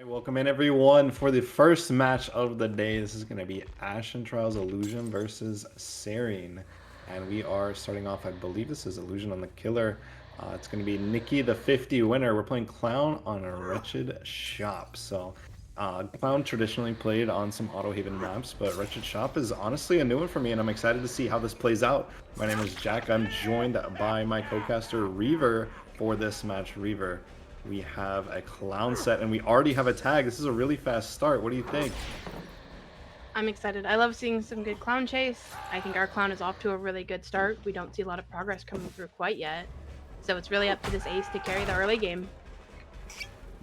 Welcome in everyone for the first match of the day. This is going to be Ashen Trials Illusion versus Serein. And we are starting off, I believe this is Illusion on the Killer. It's going to be Nikki the 50 winner. We're playing Clown on a Wretched Shop. So Clown traditionally played on some Auto Haven maps, but Wretched Shop is honestly a new one for me, and I'm excited to see how this plays out. My name is Jack. I'm joined by my co-caster Reaver for this match. Reaver, we have a Clown set, and we already have a tag. This is a really fast start. What do you think? I'm excited. I love seeing some good clown chase. I think our clown is off to a really good start. We don't see a lot of progress coming through quite yet. So it's really up to this ace to carry the early game.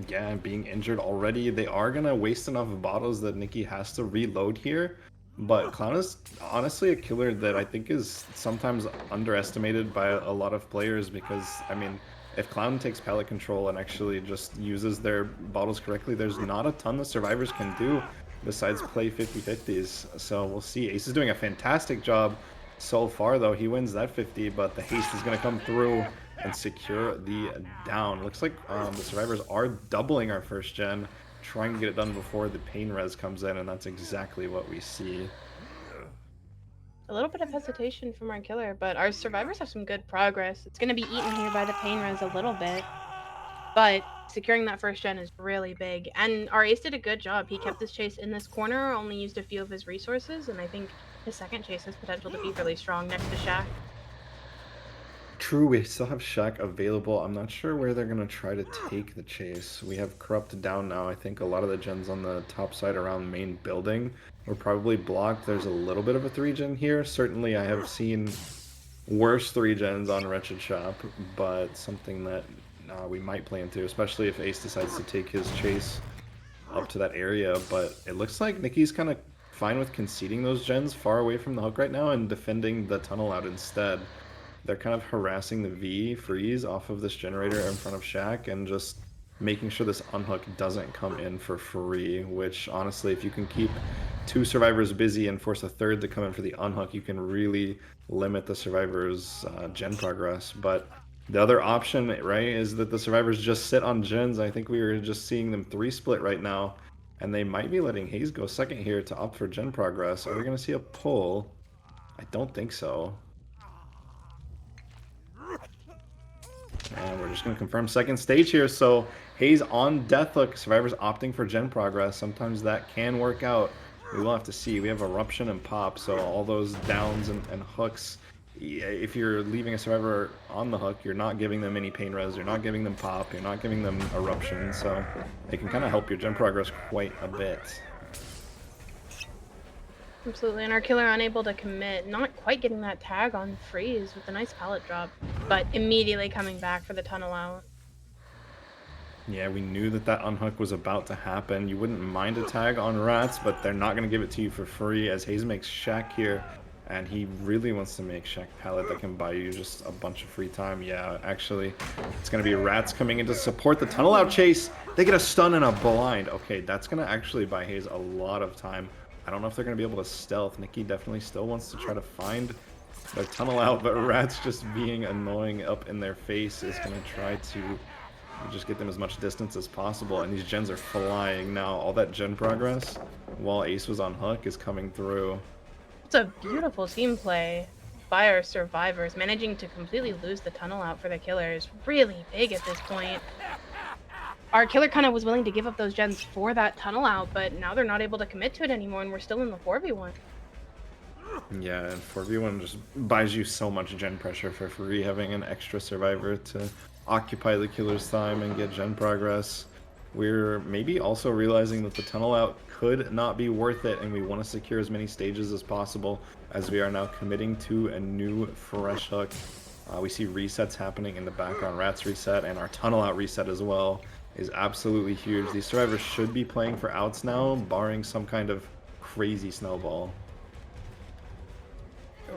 Yeah, and being injured already, they are going to waste enough bottles that Nikki has to reload here. But Clown is honestly a killer that I think is sometimes underestimated by a lot of players because, I mean, if Clown takes pallet control and actually just uses their bottles correctly, there's not a ton the survivors can do besides play 50-50s. So we'll see. Ace is doing a fantastic job so far, though. He wins that 50, but the haste is going to come through and secure the down. Looks like the survivors are doubling our first gen, trying to get it done before the pain res comes in, and that's exactly what we see. A little bit of hesitation from our killer, but our survivors have some good progress. It's going to be eaten here by the pain res a little bit, but securing that first gen is really big. And our ace did a good job. He kept his chase in this corner, only used a few of his resources, and I think his second chase has potential to be really strong next to Shaq. True, we still have Shaq available. I'm not sure where they're going to try to take the chase. We have Corrupt down now. I think a lot of the gens on the top side around main building were probably blocked. There's a little bit of a 3-gen here. Certainly, I have seen worse 3-gens on Wretched Shop, but something that we might play into, especially if Ace decides to take his chase up to that area. But it looks like Nikki's kind of fine with conceding those gens far away from the hook right now and defending the tunnel out instead. They're kind of harassing the V freeze off of this generator in front of Shaq and just making sure this unhook doesn't come in for free, which honestly, if you can keep two survivors busy and force a third to come in for the unhook, you can really limit the survivors' gen progress. But the other option, right, is that the survivors just sit on gens. I think we were just seeing them 3-split right now, and they might be letting Hayes go second here to opt for gen progress. Are we going to see a pull? I don't think so. And we're just going to confirm second stage here. So Hayes on Deathhook, survivors opting for gen progress. Sometimes that can work out. We will have to see. We have Eruption and Pop, so all those downs and hooks. If you're leaving a survivor on the hook, you're not giving them any pain res, you're not giving them Pop, you're not giving them Eruption, so it can kind of help your gen progress quite a bit. Absolutely, and our killer unable to commit, not quite getting that tag on freeze with a nice pallet drop, but immediately coming back for the tunnel out. Yeah, we knew that that unhook was about to happen. You wouldn't mind a tag on rats, but they're not going to give it to you for free as Hayes makes Shaq here, and he really wants to make Shaq pallet that can buy you just a bunch of free time. Yeah, actually, it's going to be rats coming in to support the tunnel out chase. They get a stun and a blind. Okay, that's going to actually buy Hayes a lot of time. I don't know if they're going to be able to stealth. Nikki definitely still wants to try to find their tunnel out, but Rats just being annoying up in their face is going to try to just get them as much distance as possible. And these gens are flying now. All that gen progress while Ace was on hook is coming through. It's a beautiful team play by our survivors. Managing to completely lose the tunnel out for the killer is really big at this point. Our killer kind of was willing to give up those gens for that tunnel out, but now they're not able to commit to it anymore, and we're still in the 4v1. Yeah, and 4v1 just buys you so much gen pressure for free, having an extra survivor to occupy the killer's time and get gen progress. We're maybe also realizing that the tunnel out could not be worth it, and we want to secure as many stages as possible as we are now committing to a new fresh hook. We see resets happening in the background. Rats reset and our tunnel out reset as well is absolutely huge. These survivors should be playing for outs now, barring some kind of crazy snowball.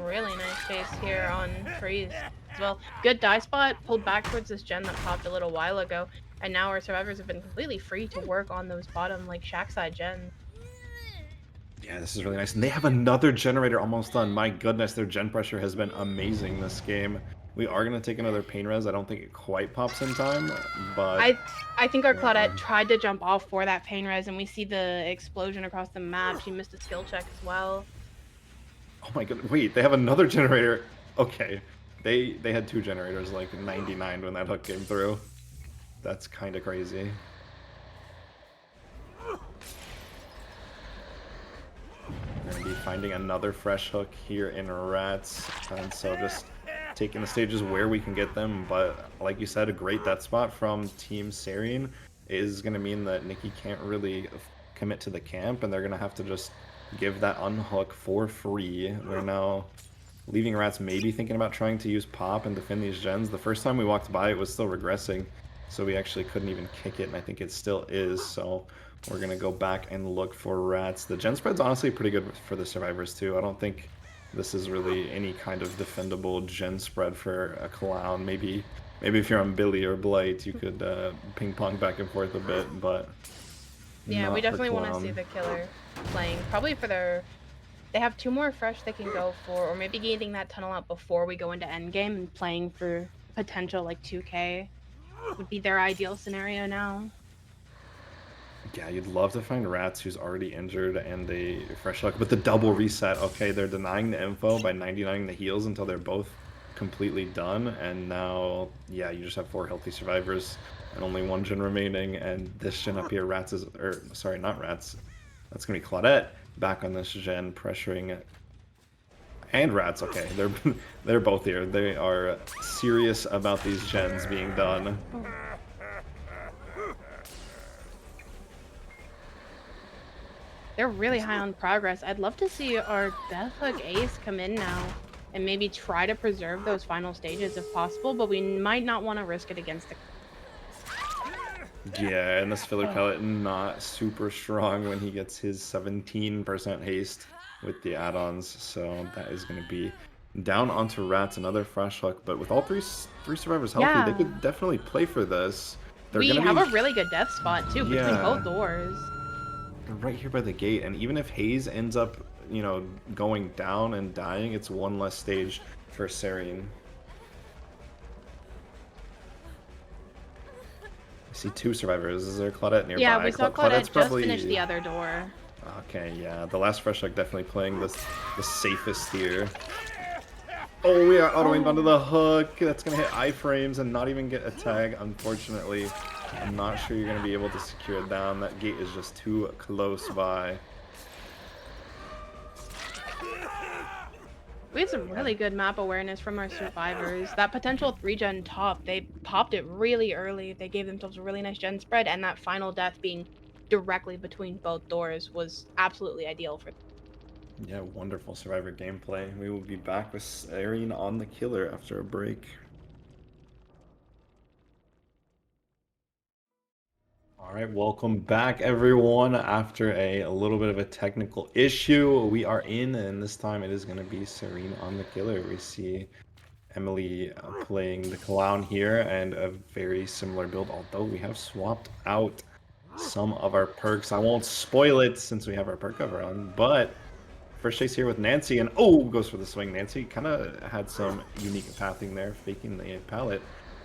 Really nice chase here on freeze as well. Good die spot, pulled back towards this gen that popped a little while ago, and now our survivors have been completely free to work on those bottom, like, shack side gens. Yeah, this is really nice. And they have another generator almost done. My goodness, their gen pressure has been amazing this game. We are going to take another pain res. I don't think it quite pops in time, but... I think our yeah. Claudette tried to jump off for that pain res, and we see the explosion across the map. She missed a skill check as well. Oh my god, wait, they have another generator. Okay. They had 2 generators, like 99 when that hook came through. That's kind of crazy. We're going to be finding another fresh hook here in Rats, and so just taking the stages where we can get them, but like you said, a great death spot from Team Serein is going to mean that Nikki can't really commit to the camp, and they're going to have to just give that unhook for free. They're now leaving Rats maybe thinking about trying to use Pop and defend these gens. The first time we walked by, it was still regressing, so we actually couldn't even kick it, and I think it still is, so we're going to go back and look for Rats. The gen spread's honestly pretty good for the survivors, too. I don't think this is really any kind of defendable gen spread for a Clown. Maybe if you're on Billy or Blight, you could ping-pong back and forth a bit, but yeah, we definitely want to Clown. see the Killer playing. Probably for their... They have 2 more fresh they can go for, or maybe getting that tunnel out before we go into endgame and playing for potential, like, 2K would be their ideal scenario now. Yeah, you'd love to find Rats who's already injured and a fresh luck, but the double reset, okay, they're denying the info by 99ing the heals until they're both completely done, and now, yeah, you just have 4 healthy survivors and only 1 gen remaining, and this gen up here, Rats is, or, sorry, not Rats, that's gonna be Claudette back on this gen, pressuring, and Rats, okay, they're both here. They are serious about these gens being done. Oh. They're really high on progress. I'd love to see our Death Hook Ace come in now and maybe try to preserve those final stages if possible, but we might not want to risk it against the... Yeah, and this filler pellet not super strong when he gets his 17% haste with the add-ons, so that is going to be down onto Rats, another fresh hook, but with all three survivors healthy, they could definitely play for this. They're we gonna have be... a really good death spot, too, between both doors. They're right here by the gate, and even if Hayes ends up, you know, going down and dying, it's 1 less stage for Serein. I see 2 survivors. Is there Claudette nearby? Yeah, we saw Claudette probably... just finish the other door. Okay, yeah, the last fresh hook definitely playing the safest here. Oh, we are auto-aimed onto the hook. That's going to hit iframes and not even get a tag, unfortunately. I'm not sure you're going to be able to secure it down. That gate is just too close by. We had some really good map awareness from our survivors. That potential 3-gen top, they popped it really early. They gave themselves a really nice gen spread, and that final death being directly between both doors was absolutely ideal for them. Yeah, wonderful survivor gameplay. We will be back with Serein on the killer after a break. All right, welcome back, everyone. After a little bit of a technical issue, we are in, and this time it is going to be Serein on the killer. We see Emily playing the Clown here, and a very similar build, although we have swapped out some of our perks. I won't spoil it since we have our perk cover on, but first chase here with Nancy, and oh, goes for the swing. Nancy kind of had some unique pathing there, faking the pallet.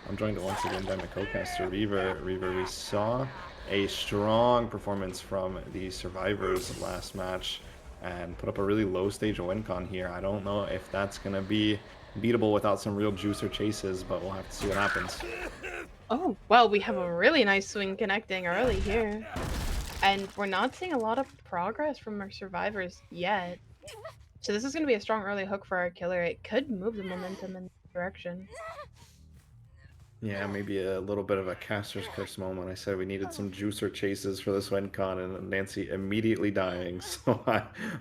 I'm joined once again by my co-caster, Reaver. Reaver, we saw a strong performance from the survivors last match and put up a really low stage win con here. I don't know if that's going to be beatable without some real juice or chases, but we'll have to see what happens. Oh, well, we have a really nice swing connecting early here. And we're not seeing a lot of progress from our survivors yet. So this is going to be a strong early hook for our killer. It could move the momentum in the direction. Yeah, maybe a little bit of a caster's curse moment. I said we needed some juice or chases for this win con, and Nancy immediately dying. So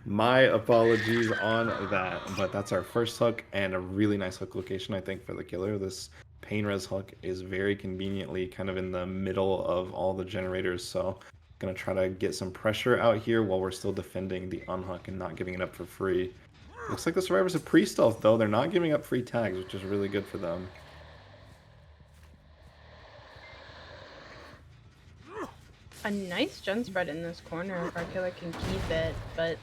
my apologies on that. But that's our first hook, and a really nice hook location, I think, for the killer. This pain res hook is very conveniently kind of in the middle of all the generators. So gonna try to get some pressure out here while we're still defending the unhook and not giving it up for free. Looks like the survivors have pre-stealth, though. They're not giving up free tags, which is really good for them. A nice gen spread in this corner if our killer can keep it, but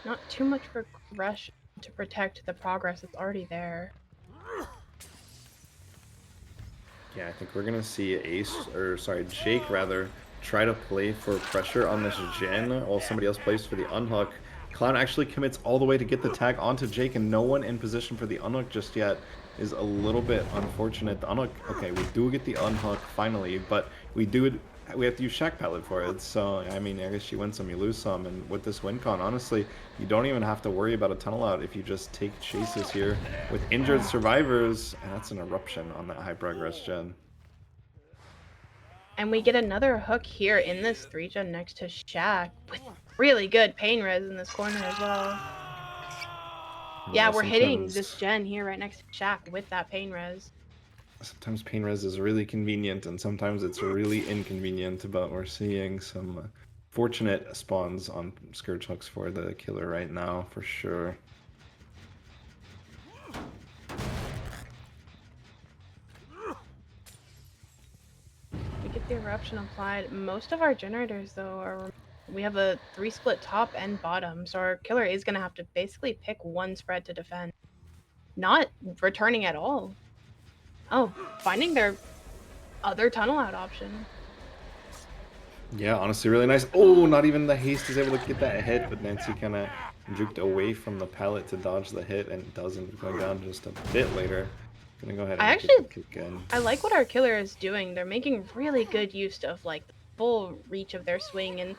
not too much progression to protect the progress that's already there. Yeah, I think we're gonna see Jake rather, try to play for pressure on this Jin while somebody else plays for the unhook. Clown actually commits all the way to get the tag onto Jake, and no one in position for the unhook just yet is a little bit unfortunate. The unhook, okay, we do get the unhook finally, but we have to use Shack Pallet for it. So I mean, I guess you win some, you lose some, and with this win con, honestly, you don't even have to worry about a tunnel out if you just take chases here with injured survivors, and that's an eruption on that high progress gen. And we get another hook here in this 3-gen next to Shack with really good pain res in this corner as well. Yeah, we're hitting this gen here right next to Shack with that pain res. Sometimes pain res is really convenient, and sometimes it's really inconvenient, but we're seeing some fortunate spawns on Scourge hooks for the killer right now, for sure. We get the eruption applied. Most of our generators, though, are... We have a 3-split top and bottom, so our killer is going to have to basically pick one spread to defend. Not returning at all. Oh, finding their other tunnel out option. Yeah, honestly, really nice. Oh, not even the haste is able to get that hit, but Nancy kind of juked away from the pallet to dodge the hit, and doesn't, going down just a bit later. Gonna go ahead and get the kick in. I like what our killer is doing. They're making really good use of like the full reach of their swing, and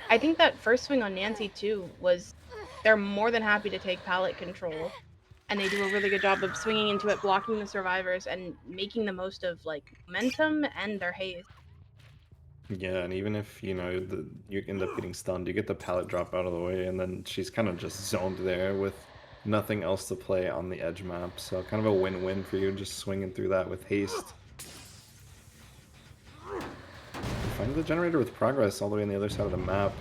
I think that first swing on Nancy too was they're more than happy to take pallet control, and they do a really good job of swinging into it, blocking the survivors, and making the most of like momentum and their haste. Yeah, and even if, you know, you end up getting stunned, you get the pallet drop out of the way, and then she's kind of just zoned there with nothing else to play on the edge map. So kind of a win-win for you, just swinging through that with haste. Find the generator with progress all the way on the other side of the map.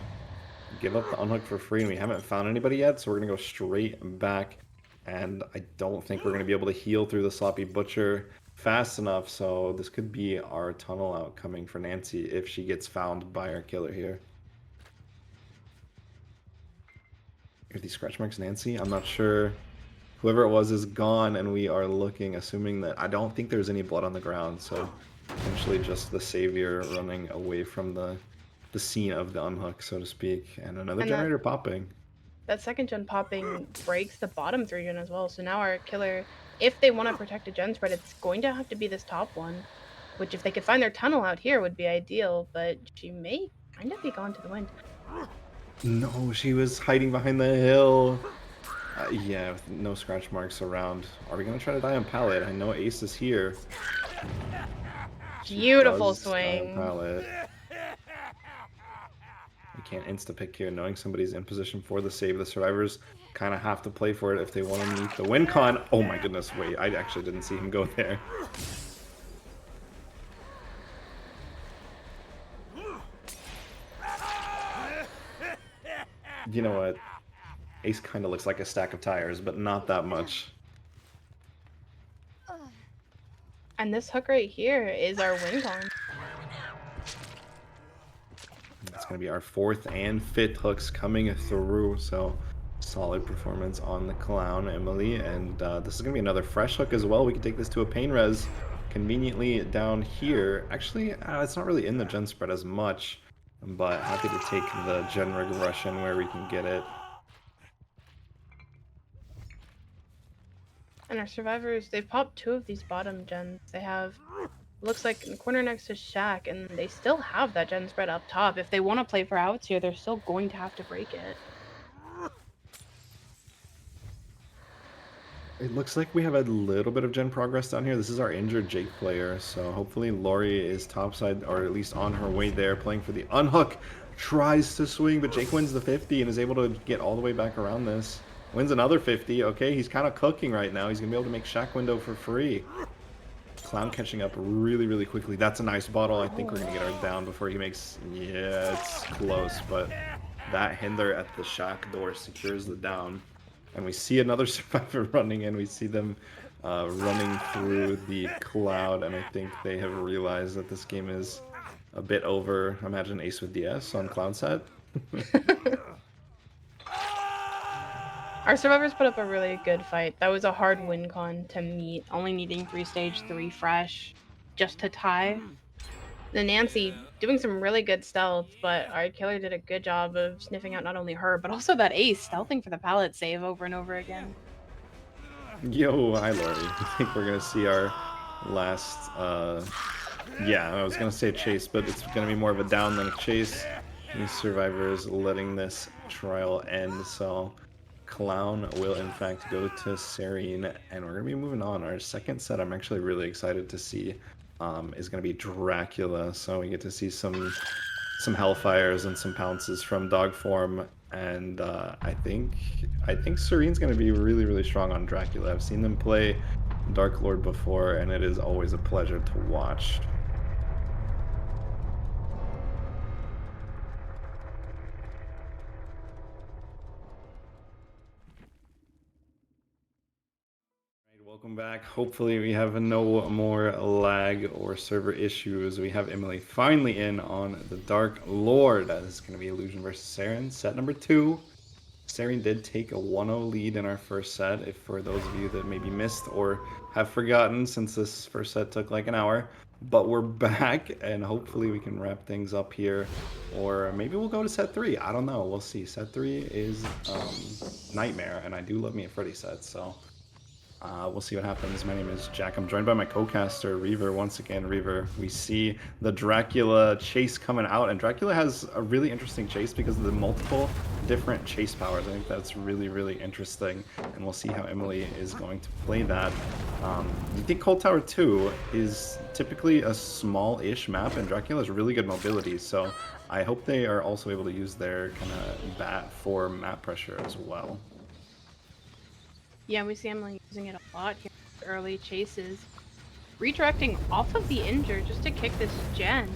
Give up the unhook for free, and we haven't found anybody yet, so we're going to go straight back. And I don't think we're going to be able to heal through the Sloppy Butcher fast enough, so this could be our tunnel out coming for Nancy if she gets found by our killer here. Are these scratch marks Nancy? I'm not sure. Whoever it was is gone, and we are looking, assuming that... I don't think there's any blood on the ground, so potentially just the savior running away from the scene of the unhook, so to speak. And another generator popping. That second gen popping breaks the bottom 3-gen as well, so now our killer, if they want to protect a gen spread, it's going to have to be this top one, which if they could find their tunnel out here would be ideal, but she may kind of be gone to the wind. No, she was hiding behind the hill. Yeah, with no scratch marks around. Are we going to try to die on pallet? I know Ace is here. Beautiful swing. We can't insta-pick here, knowing somebody's in position for the save. The survivors kind of have to play for it if they want to meet the win con. Oh my goodness, wait, I actually didn't see him go there. You know what? Ace kind of looks like a stack of tires, but not that much. And this hook right here is our win con. It's going to be our 4th and 5th hooks coming through, so solid performance on the Clown, Emily, and this is going to be another fresh hook as well. We can take this to a pain res conveniently down here. Actually, it's not really in the gen spread as much, but happy to take the gen regression where we can get it. And our survivors, they've popped 2 of these bottom gens. They have, looks like in the corner next to Shack, and they still have that gen spread up top. If they want to play for outs here, they're still going to have to break it. It looks like we have a little bit of gen progress down here. This is our injured Jake player, so hopefully Lori is topside, or at least on her way there, playing for the unhook. Tries to swing, but Jake wins the 50 and is able to get all the way back around this. Wins another 50. Okay, he's kind of cooking right now. He's going to be able to make Shack window for free. Clown catching up really, really quickly. That's a nice bottle. I think we're going to get our down before he makes... Yeah, it's close, but that hinder at the Shack door secures the down. And we see another survivor running in. We see them running through the cloud, and I think they have realized that this game is a bit over. Imagine Ace with DS on cloud set. Our survivors put up a really good fight. That was a hard win con to meet, only needing 3-stage 3 fresh just to tie. The Nancy doing some really good stealth, but our killer did a good job of sniffing out not only her, but also that ace, stealthing for the pallet save over and over again. Yo, hi Lori. I think we're gonna see our last, yeah, I was gonna say chase, but it's gonna be more of a down than a chase. These survivors letting this trial end, so Clown will in fact go to Serein, and we're gonna be moving on. Our second set I'm actually really excited to see is gonna be Dracula, so we get to see some Hellfires and some pounces from dog form, and I think Serene's gonna be really strong on Dracula. I've seen them play Dark Lord before, and it is always a pleasure to watch. Welcome back. Hopefully we have no more lag or server issues. We have Emily finally in on the Dark Lord. This is going to be Illusion versus Serein, set number 2. Serein did take a 1-0 lead in our first set, if for those of you that maybe missed or have forgotten since this first set took like an hour. But we're back, and hopefully we can wrap things up here. Or maybe we'll go to set 3. I don't know. We'll see. Set 3 is Nightmare, and I do love me a Freddy set, so... we'll see what happens. My name is Jack. I'm joined by my co-caster, Reaver. Once again, Reaver, we see the Dracula chase coming out, and Dracula has a really interesting chase because of the multiple different chase powers. I think that's really interesting, and we'll see how Emily is going to play that. I think Cold Tower 2 is typically a small-ish map, and Dracula has really good mobility, so I hope they are also able to use their kind of bat for map pressure as well. Yeah, we see Emily using it a lot here in early chases. Redirecting off of the injure just to kick this gen,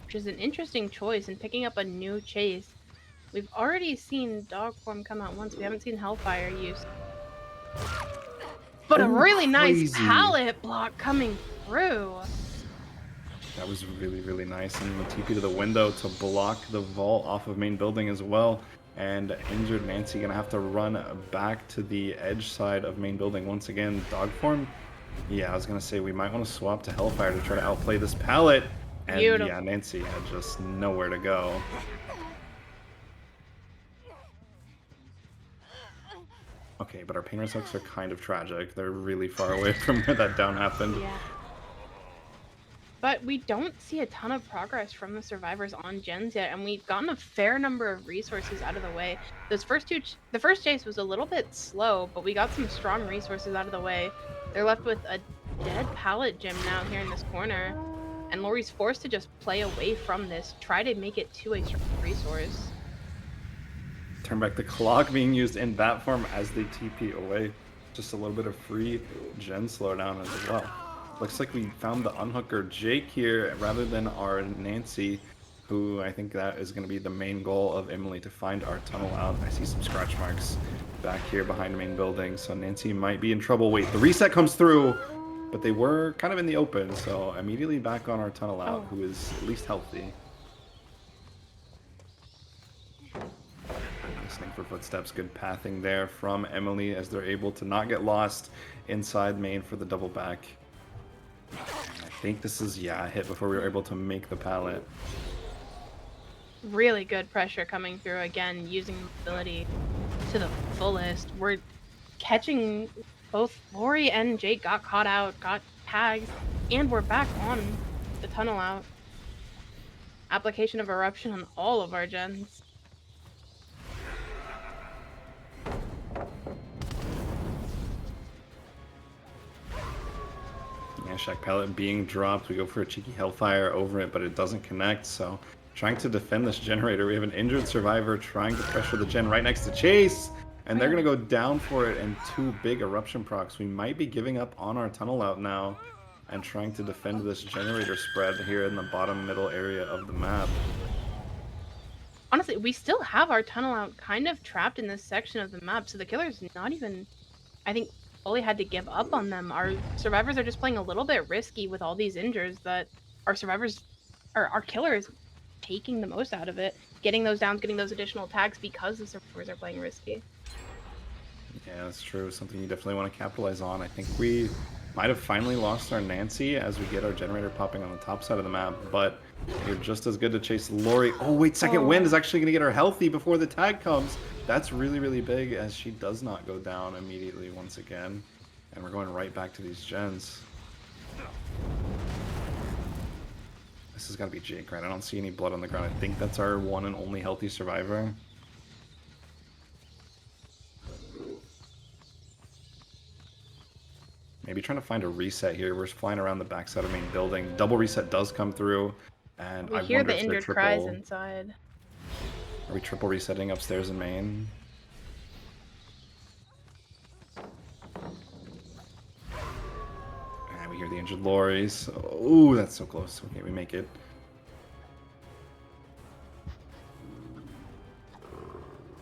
which is an interesting choice, and picking up a new chase. We've already seen dog form come out once. We haven't seen Hellfire use. But a really nice pallet block coming through. That was really nice. And the TP to the window to block the vault off of main building as well. And injured Nancy gonna have to run back to the edge side of main building once again. Dog form? Yeah, I was gonna say we might want to swap to Hellfire to try to outplay this pallet. And Beautiful. Yeah, Nancy had just nowhere to go. Okay, but our pain results are kind of tragic. They're really far away from where that down happened. Yeah. But we don't see a ton of progress from the survivors on gens yet, and we've gotten a fair number of resources out of the way. Those first two, the first chase was a little bit slow, but we got some strong resources out of the way. They're left with a dead pallet gem now here in this corner, and Lori's forced to just play away from this, try to make it to a strong resource. Turn back the clock being used in bat form as they TP away. Just a little bit of free gen slowdown as well. Looks like we found the unhooker Jake here rather than our Nancy, who I think that is going to be the main goal of Emily, to find our tunnel out. I see some scratch marks back here behind the main building, so Nancy might be in trouble. Wait, the reset comes through, but they were kind of in the open, so immediately back on our tunnel out, who is at least healthy. Listening for footsteps, good pathing there from Emily as they're able to not get lost inside main for the double back. I think this is, yeah, a hit before we were able to make the pallet. Really good pressure coming through again, using mobility to the fullest. We're catching both Lori and Jake got caught out, got tagged, and we're back on the tunnel out. Application of eruption on all of our gens. Yeah, Shack Pallet being dropped. We go for a cheeky Hellfire over it, but it doesn't connect, so trying to defend this generator. We have an injured survivor trying to pressure the gen right next to Chase, and they're going to go down for it, and 2 big eruption procs. We might be giving up on our tunnel out now and trying to defend this generator spread here in the bottom middle area of the map. Honestly, we still have our tunnel out kind of trapped in this section of the map, so the killer's not even, I think, fully had to give up on them. Our survivors are just playing a little bit risky with all these injures that our survivors, or our killer is taking the most out of it, getting those downs, getting those additional tags because the survivors are playing risky. Yeah, that's true. Something you definitely want to capitalize on. I think we might have finally lost our Nancy as we get our generator popping on the top side of the map, but you're just as good to chase Lori. Oh, wait, second wind is Oh. actually going to get her healthy before the tag comes. That's really, really big as she does not go down immediately once again. And we're going right back to these gens. This has got to be Jake, right? I don't see any blood on the ground. I think that's our one and only healthy survivor. Maybe trying to find a reset here. We're flying around the backside of main building. Double reset does come through, and We I hear wonder the if they're injured cries triple. inside. Are we triple resetting upstairs in main? And we hear the injured Loris. Oh, that's so close. Okay, we make it.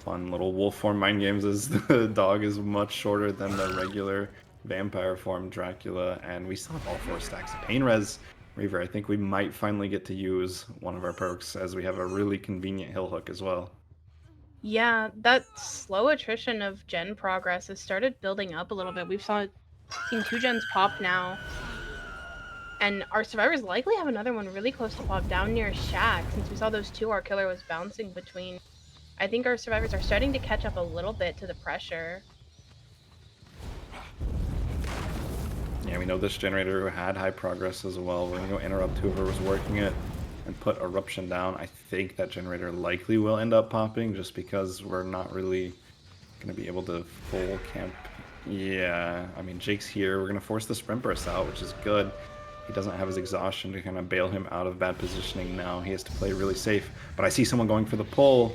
Fun little wolf form mind games as the dog is much shorter than the regular vampire form Dracula, and we still have all 4 stacks of pain res. Reaver, I think we might finally get to use one of our perks as we have a really convenient hill hook as well. Yeah, that slow attrition of gen progress has started building up a little bit. Seen 2 gens pop now. And our survivors likely have another one really close to pop down near Shack. Since we saw those 2 our killer was bouncing between. I think our survivors are starting to catch up a little bit to the pressure. Yeah, we know this generator had high progress as well. We're going to go interrupt whoever was working it and put Eruption down. I think that generator likely will end up popping just because we're not really going to be able to full camp. Yeah, I mean, Jake's here. We're going to force the Sprint Burst out, which is good. He doesn't have his exhaustion to kind of bail him out of bad positioning now. He has to play really safe. But I see someone going for the pull.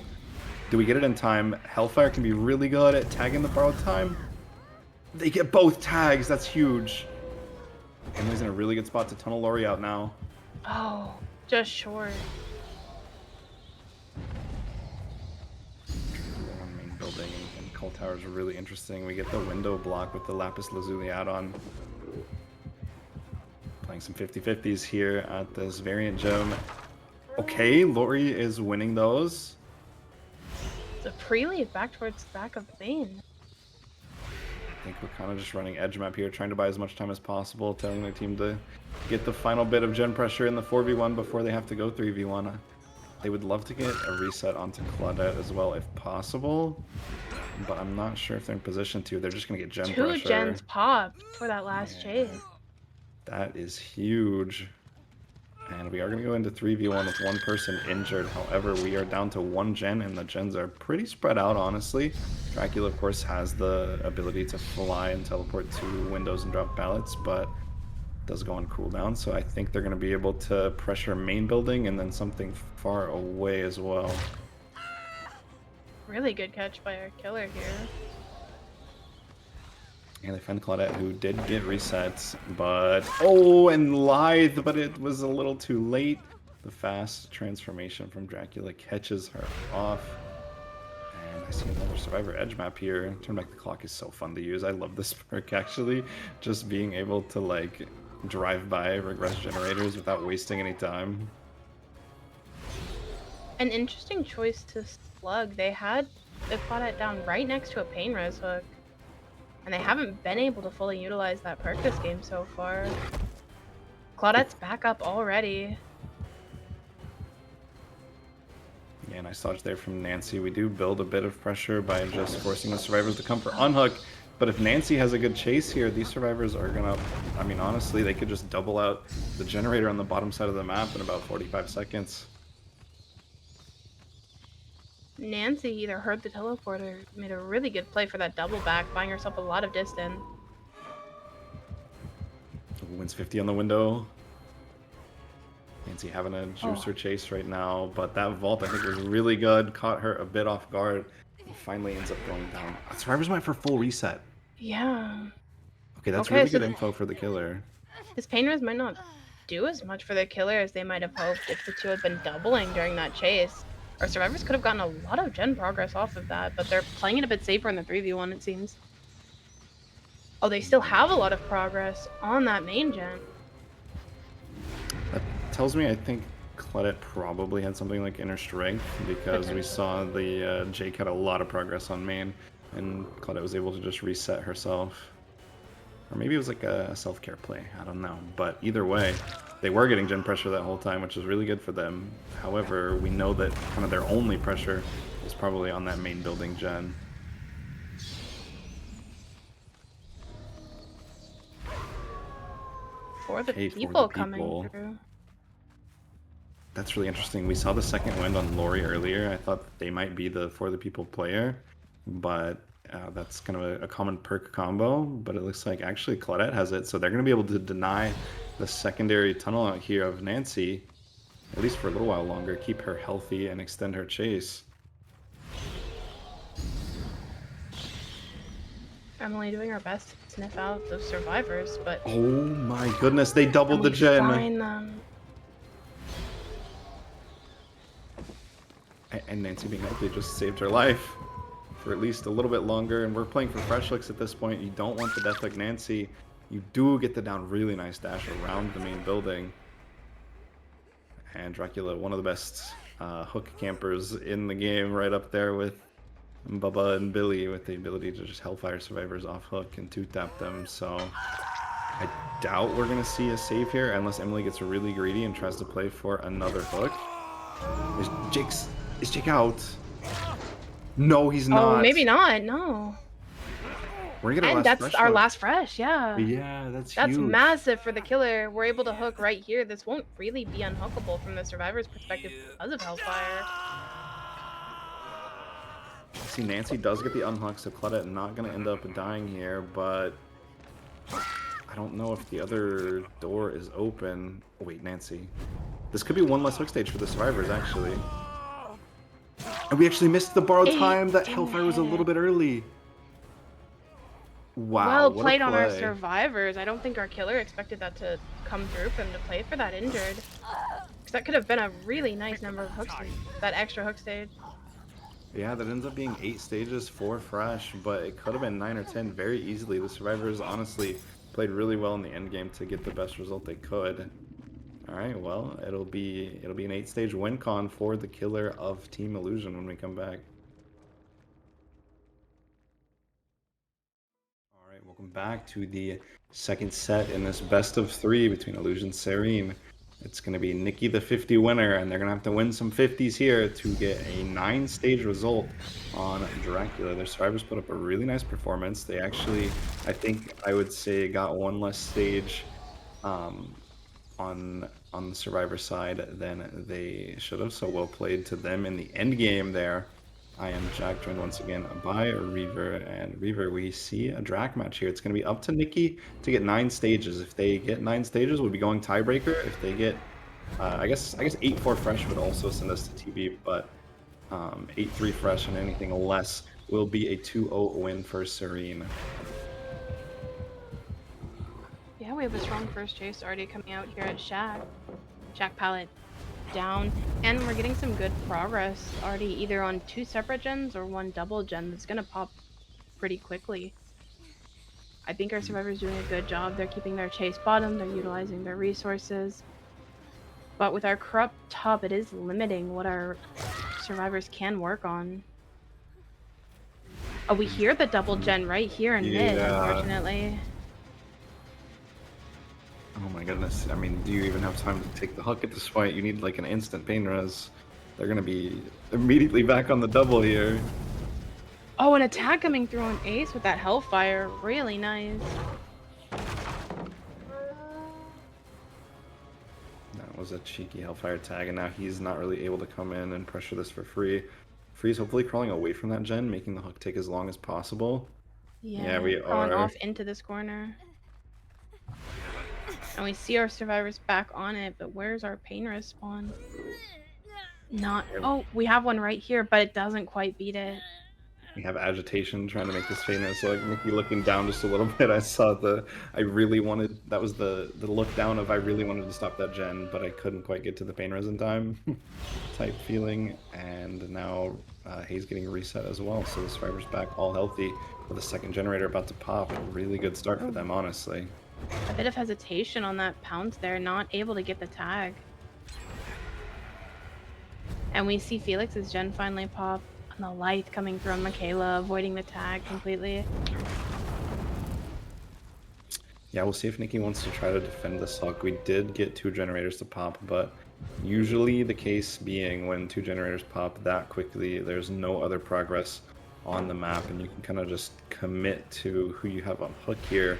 Do we get it in time? Hellfire can be really good at tagging the borrowed time. They get both tags. That's huge. Emily's in a really good spot to tunnel Lori out now. Oh, just short. Main building and Cult Tower is really interesting. We get the window block with the Lapis Lazuli add-on. Playing some 50-50s here at this variant gem. Okay, Lori is winning those. It's a pre-lead back towards back of main. I think we're kind of just running edge map here, trying to buy as much time as possible, telling their team to get the final bit of gen pressure in the 4v1 before they have to go 3v1. They would love to get a reset onto Claudette as well if possible, but I'm not sure if they're in position to. They're just going to get gen 2 pressure. gens popped for that last chase. That is huge. And we are going to go into 3v1 with one person injured. However, we are down to 1 gen, and the gens are pretty spread out, honestly. Dracula, of course, has the ability to fly and teleport to windows and drop pallets, but does go on cooldown. So I think they're going to be able to pressure main building and then something far away as well. Really good catch by our killer here. And they find Claudette, who did get resets, but... Oh, and Lithe, but it was a little too late. The fast transformation from Dracula catches her off. And I see another Survivor edge map here. Turn back the clock is so fun to use. I love this perk, actually. Just being able to, like, drive by regress generators without wasting any time. An interesting choice to slug. They had the Claudette down right next to a pain res hook. And they haven't been able to fully utilize that perk this game so far. Claudette's back up already. Yeah, nice dodge there from Nancy. We do build a bit of pressure by just forcing the survivors to come for unhook. But if Nancy has a good chase here, these survivors are gonna... I mean, honestly, they could just double out the generator on the bottom side of the map in about 45 seconds. Nancy either heard the teleport or made a really good play for that double back, buying herself a lot of distance. Wins 50 on the window. Nancy having a juicer chase right now, but that vault I think was really good. Caught her a bit off guard. And finally ends up going down. Survivors went for full reset. Yeah. Okay, that's really good info for the killer. His pain res might not do as much for the killer as they might have hoped if the 2 had been doubling during that chase. Our survivors could have gotten a lot of gen progress off of that, but they're playing it a bit safer in the 3v1, it seems. Oh, they still have a lot of progress on that main gen. That tells me I think Claudette probably had something like inner strength because we saw the Jake had a lot of progress on main. and Claudette was able to just reset herself. Or maybe it was like a self-care play, I don't know. But either way, they were getting gen pressure that whole time, which was really good for them. However, we know that kind of their only pressure is probably on that main building gen. For the Okay, for the people coming people. through. That's really interesting. We saw the second wind on Lori earlier. I thought that they might be the For the People player, but that's kind of a common perk combo. But it looks like actually Claudette has it, so they're going to be able to deny the secondary tunnel out here of Nancy, at least for a little while longer, keep her healthy and extend her chase. Emily doing her best to sniff out those survivors, but Oh my goodness, they doubled the we gen. find them. And Nancy being healthy just saved her life for at least a little bit longer. And we're playing for fresh looks at this point. You don't want the death like Nancy. You do get the down really nice dash around the main building. And Dracula, one of the best hook campers in the game, right up there with Bubba and Billy, with the ability to just Hellfire survivors off hook and two-tap them. So I doubt we're going to see a save here unless Emily gets really greedy and tries to play for another hook. Is Jake out? No, he's not. Oh, maybe not. No. We're gonna get And that's our last fresh, yeah. Yeah, that's That's huge. massive for the killer. We're able to hook right here. This won't really be unhookable from the survivor's perspective because of Hellfire. See, Nancy does get the unhook, so Claudette not gonna end up dying here, but I don't know if the other door is open. Oh, wait, Nancy. This could be one less hook stage for the survivors, actually. And we actually missed the borrowed time. That Hellfire was a little bit early. Wow. Well played on our survivors. I don't think our killer expected that to come through for him to play for that injured. Because that could have been a really nice number of hook stages, that extra hook stage. Yeah, that ends up being 8 stages for fresh, but it could have been 9 or 10 very easily. The survivors honestly played really well in the end game to get the best result they could. All right, well, it'll be an 8-stage win con for the killer of Team Illusion when we come back. All right, welcome back to the second set in this best of 3 between Illusion and Serein. It's going to be Nikki the 50 winner, and they're going to have to win some 50s here to get a 9-stage result on Dracula. Their survivors put up a really nice performance. They actually, I would say, got one less stage on the survivor side than they should have, so well played to them in the end game there. I am Jack, joined once again by Reaver, and Reaver, we see a Drac match here. It's going to be up to Nikki to get 9 stages. If they get 9 stages, we'll be going tiebreaker. If they get, I guess 8-4 fresh would also send us to TV, but 8-3 fresh and anything less will be a 2-0 win for Serein. Yeah, we have a strong first chase already coming out here at Shack. Shack palette down, and we're getting some good progress already either on 2 separate gens or 1 double gen that's gonna pop pretty quickly. I think our survivors doing a good job. They're keeping their chase bottom, they're utilizing their resources, but with our corrupt top, it is limiting what our survivors can work on. Oh, we hear the double gen right here in mid, unfortunately. Oh my goodness. I mean, do you even have time to take the hook at this point? You need like an instant pain res. They're going to be immediately back on the double here. Oh, an attack coming through on Ace with that Hellfire. Really nice. That was a cheeky Hellfire tag, and now he's not really able to come in and pressure this for free. Free's hopefully crawling away from that gen, making the hook take as long as possible. Yeah, we crawling are. Off into this corner. And we see our survivors back on it, but where's our pain respawn? Not. Oh, we have one right here, but it doesn't quite beat it. We have agitation trying to make this famous. So like Nikki looking down just a little bit. I saw that was the look down of I really wanted to stop that gen, but I couldn't quite get to the pain res in time type feeling. And now Hayes getting reset as well. So the survivor's back all healthy with a second generator about to pop. A really good start for them, honestly. A bit of hesitation on that pounce there, not able to get the tag. And we see Felix's gen finally pop. And the light coming through on Michaela, avoiding the tag completely. Yeah, we'll see if Nikki wants to try to defend this Hulk. We did get 2 generators to pop, but usually the case being when 2 generators pop that quickly, there's no other progress on the map, and you can kind of just commit to who you have on hook here.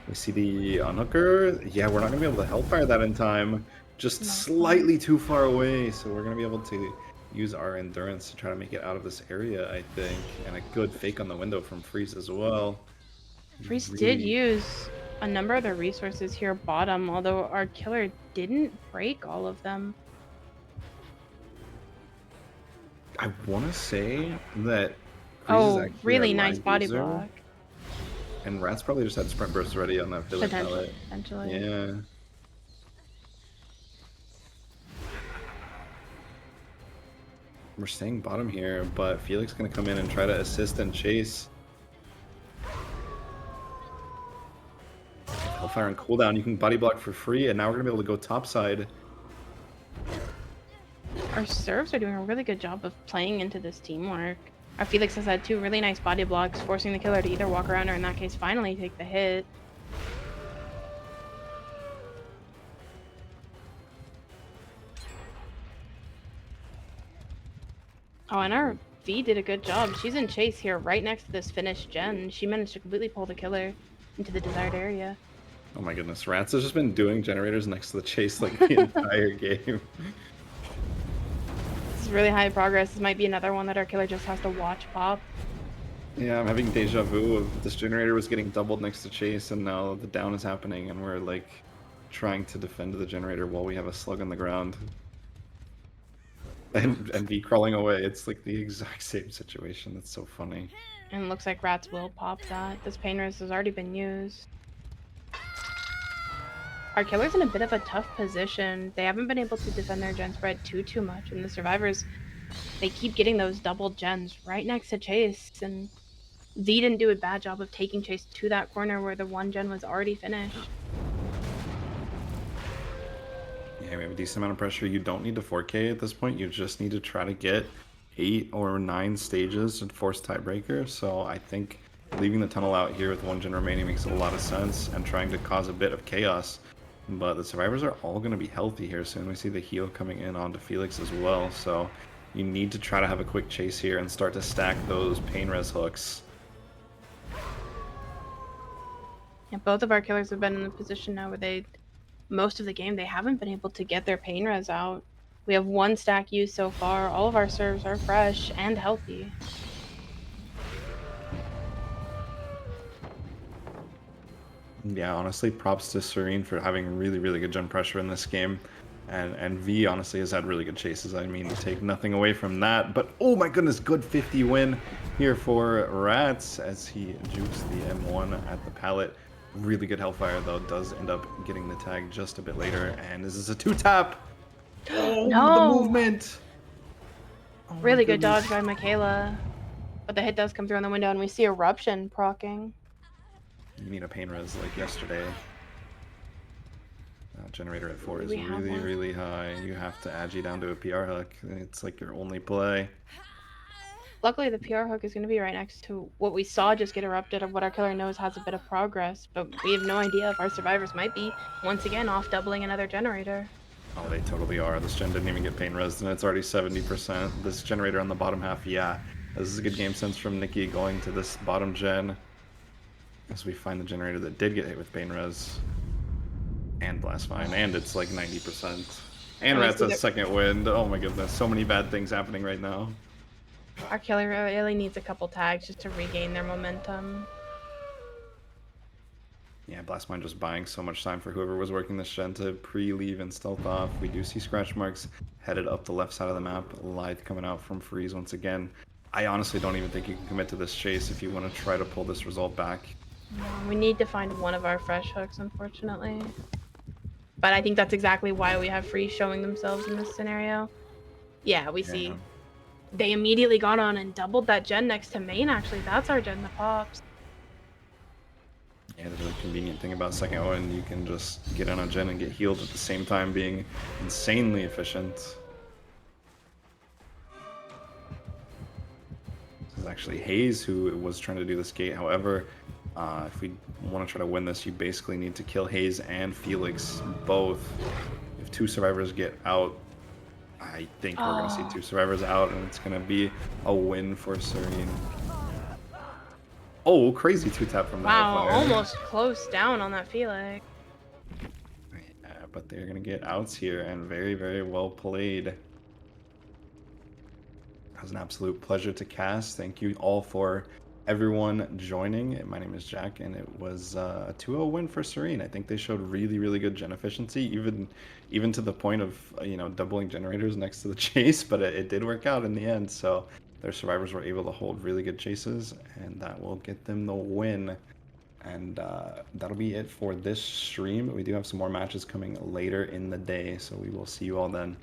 We see the unhooker. Yeah, we're not going to be able to hellfire that in time. Just slightly too far away, so we're going to be able to use our endurance to try to make it out of this area, I think. And a good fake on the window from Freeze as well. Freeze did Really... use a number of their resources here bottom, although our killer didn't break all of them. I want to say that Freeze is Oh, actually our really nice live body user, block. and Rat's probably just had sprint burst ready on that filler pallet. Potentially. Yeah. We're staying bottom here, but Felix is going to come in and try to assist and chase. Hellfire and cooldown, you can body block for free, and now we're going to be able to go topside. Our serves are doing a really good job of playing into this teamwork. Our Felix has had 2 really nice body blocks, forcing the killer to either walk around or in that case finally take the hit. Oh, and our V did a good job. She's in chase here right next to this finished gen. She managed to completely pull the killer into the desired area. Oh my goodness, Rats has just been doing generators next to the chase like the entire game. This is really high progress. This might be another one that our killer just has to watch pop. Yeah, I'm having deja vu of this generator was getting doubled next to chase, and now the down is happening, and we're like trying to defend the generator while we have a slug on the ground. And be crawling away. It's like the exact same situation. That's so funny. And it looks like Rats will pop that. This pain res has already been used. Our killer's in a bit of a tough position. They haven't been able to defend their gen spread too much, and the survivors, they keep getting those double gens right next to Chase, and Z didn't do a bad job of taking Chase to that corner where the 1 gen was already finished. Yeah, we have a decent amount of pressure. You don't need to 4K at this point. You just need to try to get 8 or 9 stages and force tiebreaker. So I think leaving the tunnel out here with 1 gen remaining makes a lot of sense, and trying to cause a bit of chaos. But the survivors are all going to be healthy here soon. We see the heal coming in onto Felix as well. So you need to try to have a quick chase here and start to stack those pain res hooks. Yeah, both of our killers have been in the position now where most of the game, they haven't been able to get their pain res out. We have 1 stack used so far. All of our serves are fresh and healthy. Yeah, honestly, props to Serein for having really good gen pressure in this game. And V honestly has had really good chases. I mean, to take nothing away from that. But oh my goodness, good 50 win here for Rats as he jukes the M1 at the pallet. Really good Hellfire, though, does end up getting the tag just a bit later. And this is a 2-tap. Oh, no! The movement! Oh, really good dodge by Michaela. But the hit does come through on the window, and we see Eruption proccing. You need a pain res like yesterday. Generator at 4 is really high. You have to agi down to a PR hook. It's like your only play. Luckily, the PR hook is going to be right next to what we saw just get erupted, of what our killer knows has a bit of progress, but we have no idea if our survivors might be, once again, off doubling another generator. Oh, they totally are. This gen didn't even get pain res, and it's already 70%. This generator on the bottom half, yeah. This is a good game sense from Nikki going to this bottom gen as we find the generator that did get hit with pain res. And Blast Vine, and it's like 90%. And Rats has second wind. Oh my goodness, so many bad things happening right now. Our killer really needs a couple tags just to regain their momentum. Yeah, Blast Vine just buying so much time for whoever was working this gen to pre-leave and stealth off. We do see scratch marks headed up the left side of the map. Lithe coming out from Freeze once again. I honestly don't even think you can commit to this chase if you want to try to pull this result back. No, we need to find one of our fresh hooks, unfortunately. But I think that's exactly why we have Freeze showing themselves in this scenario. Yeah, we see they immediately got on and doubled that gen next to main, actually. That's our gen that pops. Yeah, the really convenient thing about second wind, you can just get on a gen and get healed at the same time, being insanely efficient. actually Hayes who was trying to do this gate. However, if we want to try to win this, you basically need to kill Hayes and Felix both. If 2 survivors get out, I think we're going to see 2 survivors out, and it's going to be a win for Serein. Oh, crazy 2-tap from the Wow, Hellfire. almost close down on that Felix. Yeah, but they're going to get outs here, and very, very well played. It was an absolute pleasure to cast. Thank you all for everyone joining. My name is Jack, and it was a 2-0 win for Serein. I think they showed really, really good gen efficiency, even to the point of doubling generators next to the chase, but it did work out in the end. So their survivors were able to hold really good chases, and that will get them the win. And that'll be it for this stream. We do have some more matches coming later in the day, so we will see you all then.